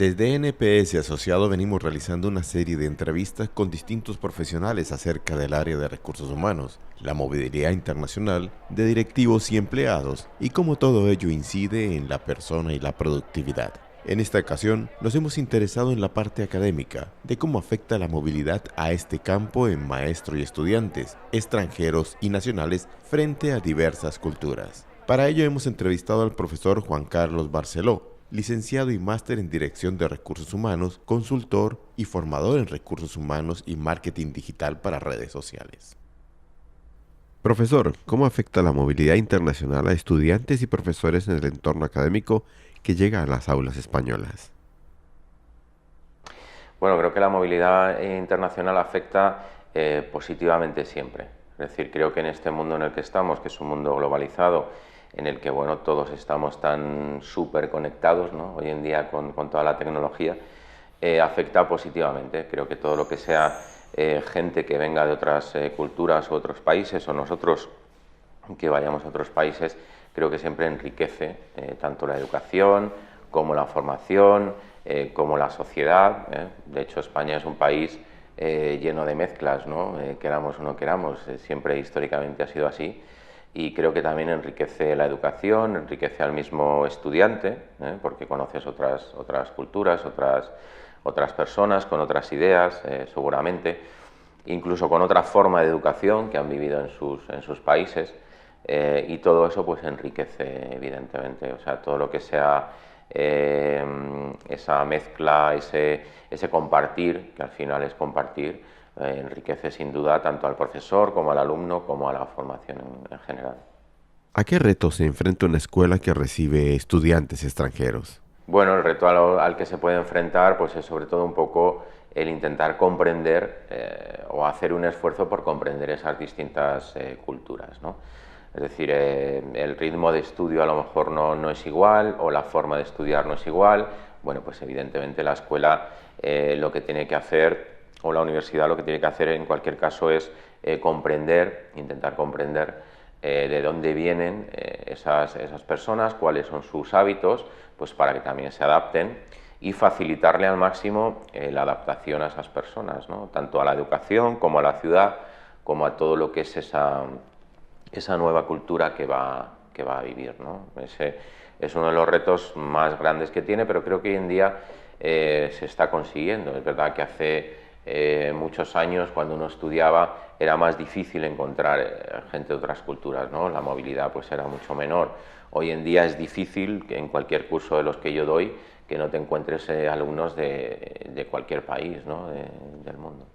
Desde NPS Asociado venimos realizando una serie de entrevistas con distintos profesionales acerca del área de recursos humanos, la movilidad internacional de directivos y empleados y cómo todo ello incide en la persona y la productividad. En esta ocasión nos hemos interesado en la parte académica, de cómo afecta la movilidad a este campo en maestros y estudiantes, extranjeros y nacionales frente a diversas culturas. Para ello hemos entrevistado al profesor Juan Carlos Barceló, licenciado y máster en Dirección de Recursos Humanos, consultor y formador en Recursos Humanos y Marketing Digital para redes sociales. Profesor, ¿cómo afecta la movilidad internacional a estudiantes y profesores en el entorno académico que llega a las aulas españolas? Bueno, creo que la movilidad internacional afecta positivamente siempre. Es decir, creo que en este mundo en el que estamos, que es un mundo globalizado, en el que bueno, todos estamos tan súper conectados, ¿no? Hoy en día con toda la tecnología, afecta positivamente. Creo que todo lo que sea gente que venga de otras culturas u otros países, o nosotros que vayamos a otros países, creo que siempre enriquece tanto la educación como la formación, como la sociedad. De hecho, España es un país lleno de mezclas, ¿no? Queramos o no queramos, siempre históricamente ha sido así. Y creo que también enriquece la educación, enriquece al mismo estudiante, porque conoces otras culturas, otras personas con otras ideas, seguramente, incluso con otra forma de educación que han vivido en sus países, y todo eso pues enriquece evidentemente, o sea, todo lo que sea esa mezcla, ese compartir, que al final es compartir, enriquece sin duda tanto al profesor como al alumno como a la formación en general. ¿A qué retos se enfrenta una escuela que recibe estudiantes extranjeros? Bueno, el reto al que se puede enfrentar pues es sobre todo un poco el intentar comprender o hacer un esfuerzo por comprender esas distintas culturas, ¿no? Es decir, el ritmo de estudio a lo mejor no es igual, o la forma de estudiar no es igual. Bueno, pues evidentemente la escuela lo que tiene que hacer, o la universidad lo que tiene que hacer en cualquier caso es comprender, intentar comprender de dónde vienen esas personas, cuáles son sus hábitos, pues para que también se adapten, y facilitarle al máximo la adaptación a esas personas, ¿no? Tanto a la educación como a la ciudad, como a todo lo que es esa nueva cultura que va a vivir, ¿no? Ese es uno de los retos más grandes que tiene, pero creo que hoy en día se está consiguiendo. Es verdad que hace muchos años, cuando uno estudiaba, era más difícil encontrar gente de otras culturas, ¿no? La movilidad pues era mucho menor. Hoy en día es difícil que en cualquier curso de los que yo doy que no te encuentres alumnos de cualquier país, ¿no? Del mundo.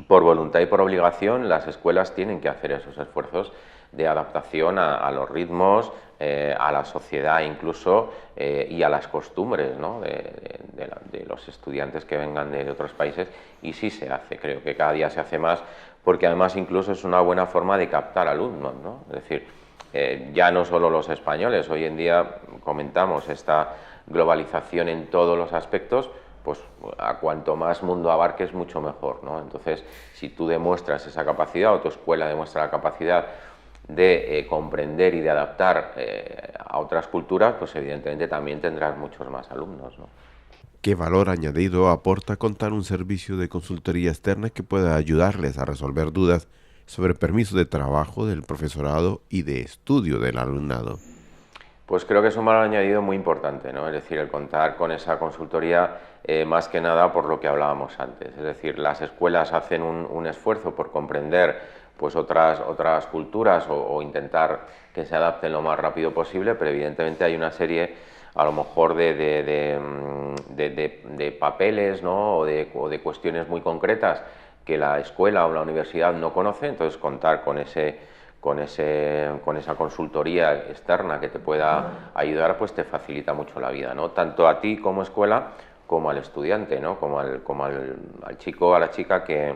Por voluntad y por obligación, las escuelas tienen que hacer esos esfuerzos de adaptación a los ritmos, a la sociedad incluso, y a las costumbres, ¿no? de los estudiantes que vengan de otros países, y sí se hace, creo que cada día se hace más, porque además incluso es una buena forma de captar alumnos, ¿no? Es decir, ya no solo los españoles, hoy en día comentamos esta globalización en todos los aspectos, pues a cuanto más mundo abarques mucho mejor, ¿no? Entonces, si tú demuestras esa capacidad, o tu escuela demuestra la capacidad de comprender y de adaptar a otras culturas, pues evidentemente también tendrás muchos más alumnos, ¿no? ¿Qué valor añadido aporta contar un servicio de consultoría externa que pueda ayudarles a resolver dudas sobre permiso de trabajo del profesorado y de estudio del alumnado? Pues creo que es un valor añadido muy importante, ¿no? Es decir, el contar con esa consultoría, más que nada por lo que hablábamos antes. Es decir, las escuelas hacen un esfuerzo por comprender pues otras culturas, o intentar que se adapten lo más rápido posible, pero evidentemente hay una serie a lo mejor de papeles, ¿no? o de cuestiones muy concretas que la escuela o la universidad no conoce. Entonces contar con esa consultoría externa que te pueda ayudar, pues te facilita mucho la vida, ¿no? Tanto a ti como escuela, como al estudiante, ¿no? Como al chico o a la chica que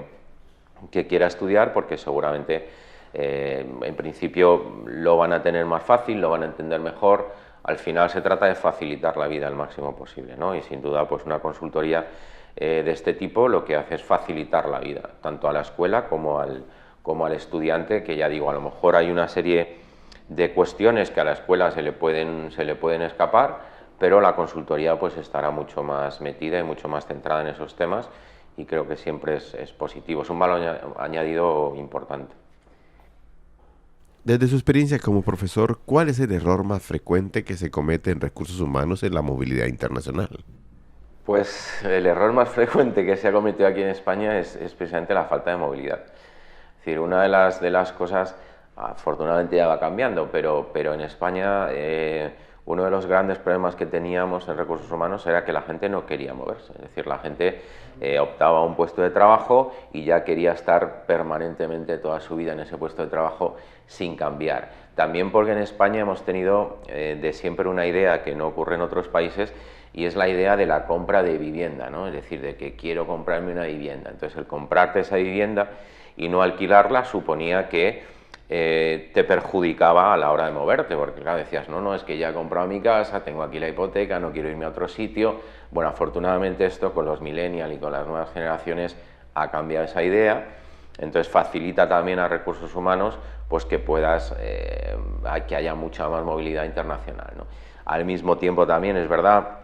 quiera estudiar, porque seguramente en principio lo van a tener más fácil, lo van a entender mejor. Al final se trata de facilitar la vida al máximo posible, ¿no? Y sin duda pues una consultoría de este tipo lo que hace es facilitar la vida, tanto a la escuela como al estudiante, que ya digo, a lo mejor hay una serie de cuestiones que a la escuela se le pueden escapar, pero la consultoría pues estará mucho más metida y mucho más centrada en esos temas, y creo que siempre es positivo, es un valor añadido importante. Desde su experiencia como profesor, ¿cuál es el error más frecuente que se comete en recursos humanos en la movilidad internacional? Pues el error más frecuente que se ha cometido aquí en España es precisamente la falta de movilidad. Es decir, una de las cosas, afortunadamente ya va cambiando, pero en España uno de los grandes problemas que teníamos en recursos humanos era que la gente no quería moverse. Es decir, la gente optaba a un puesto de trabajo y ya quería estar permanentemente toda su vida en ese puesto de trabajo sin cambiar. También porque en España hemos tenido de siempre una idea que no ocurre en otros países, y es la idea de la compra de vivienda, ¿no? Es decir, de que quiero comprarme una vivienda. Entonces, el comprarte esa vivienda y no alquilarla suponía que te perjudicaba a la hora de moverte, porque claro, decías, no, es que ya he comprado mi casa, tengo aquí la hipoteca, no quiero irme a otro sitio. Bueno, afortunadamente esto con los millennials y con las nuevas generaciones ha cambiado esa idea, entonces facilita también a recursos humanos pues que puedas, que haya mucha más movilidad internacional, ¿no? Al mismo tiempo también es verdad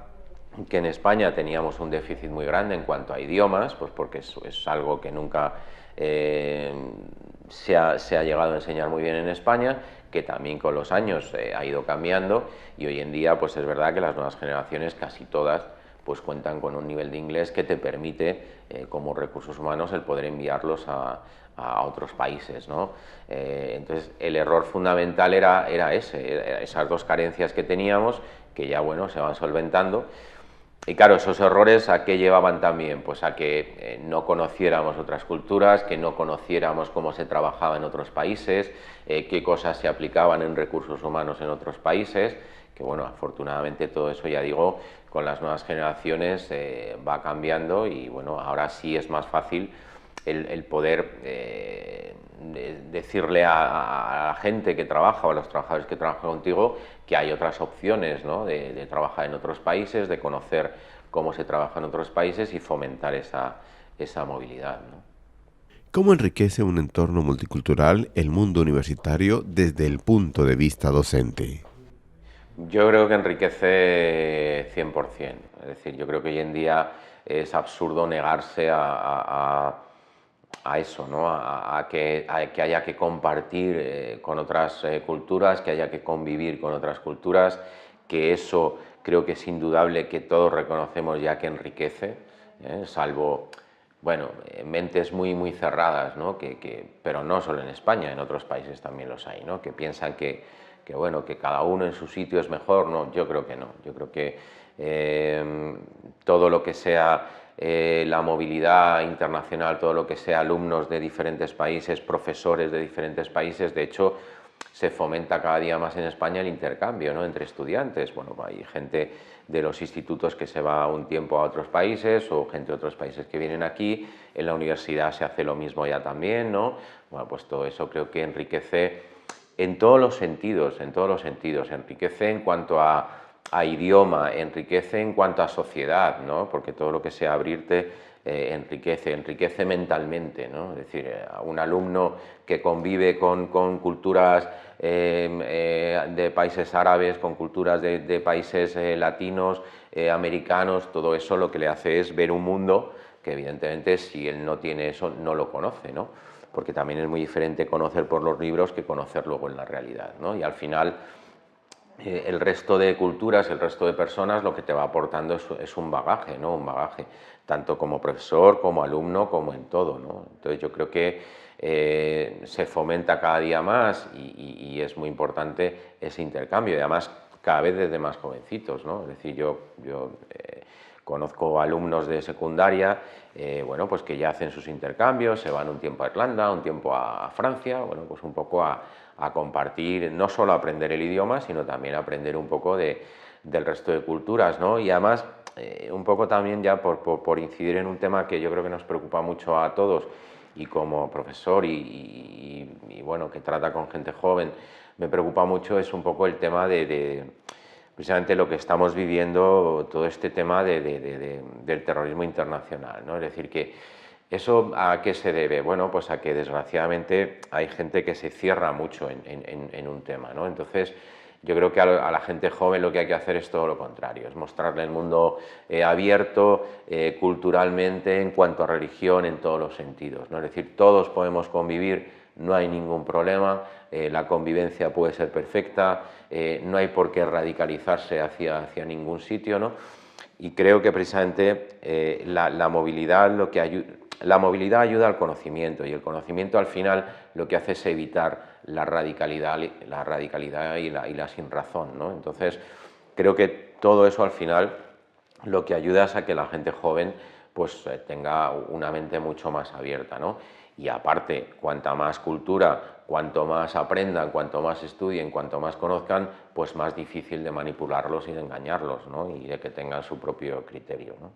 que en España teníamos un déficit muy grande en cuanto a idiomas, pues porque es algo que nunca se ha llegado a enseñar muy bien en España, que también con los años ha ido cambiando, y hoy en día pues es verdad que las nuevas generaciones, casi todas, pues cuentan con un nivel de inglés que te permite, como recursos humanos, el poder enviarlos a otros países, ¿no? Entonces el error fundamental era esas dos carencias que teníamos, que ya bueno, se van solventando. Y claro, esos errores ¿a qué llevaban también? Pues a que no conociéramos otras culturas, que no conociéramos cómo se trabajaba en otros países, qué cosas se aplicaban en recursos humanos en otros países, que bueno, afortunadamente todo eso, ya digo, con las nuevas generaciones va cambiando, y bueno, ahora sí es más fácil el poder decirle a la gente que trabaja o a los trabajadores que trabajan contigo que hay otras opciones, ¿no? de trabajar en otros países, de conocer cómo se trabaja en otros países y fomentar esa movilidad, ¿no? ¿Cómo enriquece un entorno multicultural el mundo universitario desde el punto de vista docente? Yo creo que enriquece 100%. Es decir, yo creo que hoy en día es absurdo negarse a eso, ¿no? a que haya que compartir con otras culturas, que haya que convivir con otras culturas, que eso creo que es indudable, que todos reconocemos ya que enriquece, salvo, bueno, mentes muy cerradas, ¿no? Pero no solo en España, en otros países también los hay, ¿no? Que piensan que bueno, que cada uno en su sitio es mejor. No, yo creo que no. Yo creo que todo lo que sea la movilidad internacional, todo lo que sea alumnos de diferentes países, profesores de diferentes países, de hecho se fomenta cada día más en España el intercambio, ¿no? Entre estudiantes. Bueno, hay gente de los institutos que se va un tiempo a otros países, o gente de otros países que vienen aquí. En la universidad se hace lo mismo ya también, ¿no? Bueno, pues todo eso creo que enriquece en todos los sentidos, enriquece en cuanto a idioma, enriquece en cuanto a sociedad, ¿no? Porque todo lo que sea abrirte enriquece mentalmente, ¿no? Es decir, a un alumno que convive con culturas de países árabes, con culturas de países latinos, americanos, todo eso lo que le hace es ver un mundo que evidentemente, si él no tiene eso, no lo conoce, ¿no? Porque también es muy diferente conocer por los libros que conocer luego en la realidad, ¿no? Y al final el resto de culturas, el resto de personas, lo que te va aportando es un bagaje, ¿no? Un bagaje, tanto como profesor, como alumno, como en todo, ¿no? Entonces yo creo que se fomenta cada día más, y es muy importante ese intercambio, y además cada vez desde más jovencitos, ¿no? Es decir, yo conozco alumnos de secundaria, bueno, pues que ya hacen sus intercambios, se van un tiempo a Irlanda, un tiempo a Francia, bueno, pues un poco a compartir, no solo a aprender el idioma, sino también a aprender un poco del resto de culturas, ¿no? Y además, un poco también ya por incidir en un tema que yo creo que nos preocupa mucho a todos, y como profesor y bueno, que trata con gente joven, me preocupa mucho, es un poco el tema de precisamente lo que estamos viviendo, todo este tema del terrorismo internacional, ¿no? Es decir, que ¿eso a qué se debe? Bueno, pues a que desgraciadamente hay gente que se cierra mucho en un tema, ¿no? Entonces, Yo creo que a la gente joven lo que hay que hacer es todo lo contrario, es mostrarle el mundo abierto culturalmente, en cuanto a religión, en todos los sentidos, ¿no? Es decir, todos podemos convivir, no hay ningún problema, la convivencia puede ser perfecta, no hay por qué radicalizarse hacia ningún sitio, ¿no? Y creo que precisamente la movilidad la movilidad ayuda al conocimiento, y el conocimiento al final lo que hace es evitar la radicalidad y la sinrazón, ¿no? Entonces creo que todo eso al final lo que ayuda es a que la gente joven pues tenga una mente mucho más abierta, ¿no? Y aparte, cuanta más cultura, cuanto más aprendan, cuanto más estudien, cuanto más conozcan, pues más difícil de manipularlos y de engañarlos, ¿no? Y de que tengan su propio criterio, ¿no?